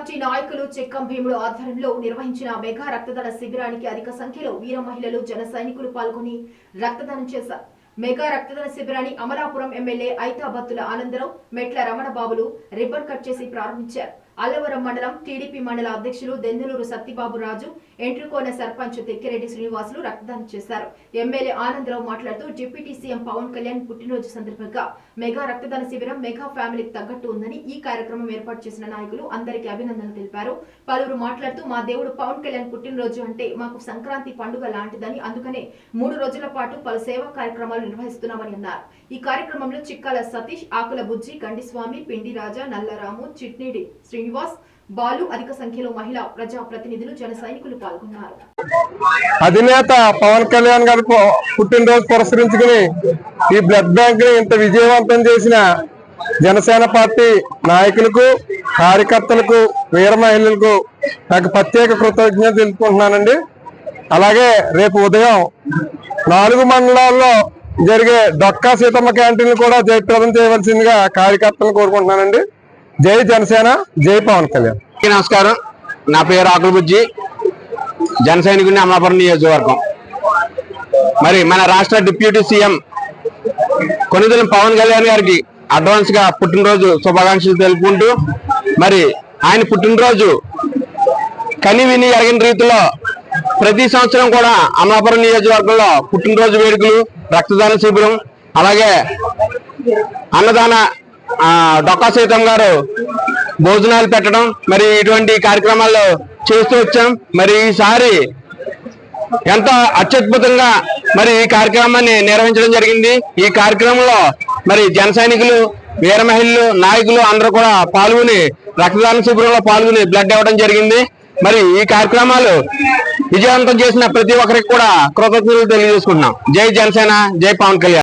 Party నాయకులు చెక్కం భీముడు ఆధ్వర్యంలో నిర్వహించిన మెగా రక్తదాన శిబిరానికి అధిక సంఖ్యలో వీర మహిళలు జన సైనికులు పాల్గొని రక్తదానం చేశారు. మెగా రక్తదాన శిబిరాన్ని అమలాపురం ఎమ్మెల్యే ఐతాబత్తుల ఆనందరావు, మెట్ల రమణబాబులు రిబ్బన్ కట్ చేసి ప్రారంభించారు. అల్లవరం మండలం టీడీపీ మండల అధ్యక్షులు దెందులూరు సత్తిబాబు రాజు, ఎంట్రుకోన సర్పంచ్ తెక్కిరెడ్డి శ్రీనివాసులు రక్తదానం చేశారు. ఎమ్మెల్యే ఆనందరావు మాట్లాడుతూ డిప్యూటీ సీఎం పవన్ కళ్యాణ్ పుట్టినరోజు సందర్భంగా మెగా రక్తదాన శిబిరం మెగా ఫ్యామిలీకి తగ్గట్టు ఉందని ఈ కార్యక్రమం ఏర్పాటు చేసిన నాయకులు అందరికీ అభినందనలు తెలిపారు. పలువురు మాట్లాడుతూ మా దేవుడు పవన్ కళ్యాణ్ పుట్టినరోజు అంటే మాకు సంక్రాంతి పండుగ లాంటిదని, అందుకనే 3 రోజుల పాటు పలు సేవా కార్యక్రమాలు నిర్వహిస్తున్నామని అన్నారు. ఈ కార్యక్రమంలో చిక్కాల సతీష్, ఆకుల బుజ్జి, గండిస్వామి, పిండి రాజా, నల్లరాము, చిట్నీడి శ్రీనివాస్, బాలు, అధిక సంఖ్యలో మహిళా ప్రజా ప్రతినిధులు, జన సైనికులు పాల్గొన్నారు. అధినేత పవన్ కళ్యాణ్ గారి పుట్టినరోజు పురస్కరించుకుని ఈ బ్లడ్ బ్యాంక్ ని ఇంత విజయవంతం చేసిన జనసేన పార్టీ నాయకులకు, కార్యకర్తలకు, వీర మహిళలకు నాకు ప్రత్యేక కృతజ్ఞత తెలుపుకుంటున్నానండి. అలాగే రేపు ఉదయం 4 మండలాల్లో జరిగే డొక్కా సీతమ్మ క్యాంటీన్ కూడా జయప్రదం చేయవలసిందిగా కార్యకర్తలను కోరుకుంటున్నానండి. జై జనసేన, జై పవన్ కళ్యాణ్. నమస్కారం, నా పేరు ఆకుల బుజ్జి, జన సైనికుడిని, అమలాపురం నియోజకవర్గం. మరి మన రాష్ట్ర డిప్యూటీ సీఎం కొనిదెల పవన్ కళ్యాణ్ గారికి అడ్వాన్స్ గా పుట్టినరోజు శుభాకాంక్షలు తెలుపుకుంటూ, మరి ఆయన పుట్టినరోజు కని విని ఎరగిన రీతిలో ప్రతి సంవత్సరం కూడా అమలాపురం నియోజకవర్గంలో పుట్టినరోజు వేడుకలు, రక్తదాన శిబిరం, అలాగే అన్నదాన డొక్కా సీతం గారు భోజనాలు పెట్టడం, మరి ఇటువంటి కార్యక్రమాల్లో చేస్తూ వచ్చాం. మరి ఈసారి ఎంతో అత్యద్భుతంగా మరి ఈ కార్యక్రమాన్ని నిర్వహించడం జరిగింది. ఈ కార్యక్రమంలో మరి జన సైనికులు, వీర మహిళలు, నాయకులు అందరూ కూడా పాల్గొని రక్తదాన శిబిరంలో పాల్గొని బ్లడ్ ఇవ్వడం జరిగింది. మరి ఈ కార్యక్రమాలు విజయవంతం చేసిన ప్రతి ఒక్కరికి కూడా కృతజ్ఞతలు తెలియజేసుకుంటున్నాం. జై జనసేన, జై పవన్ కళ్యాణ్.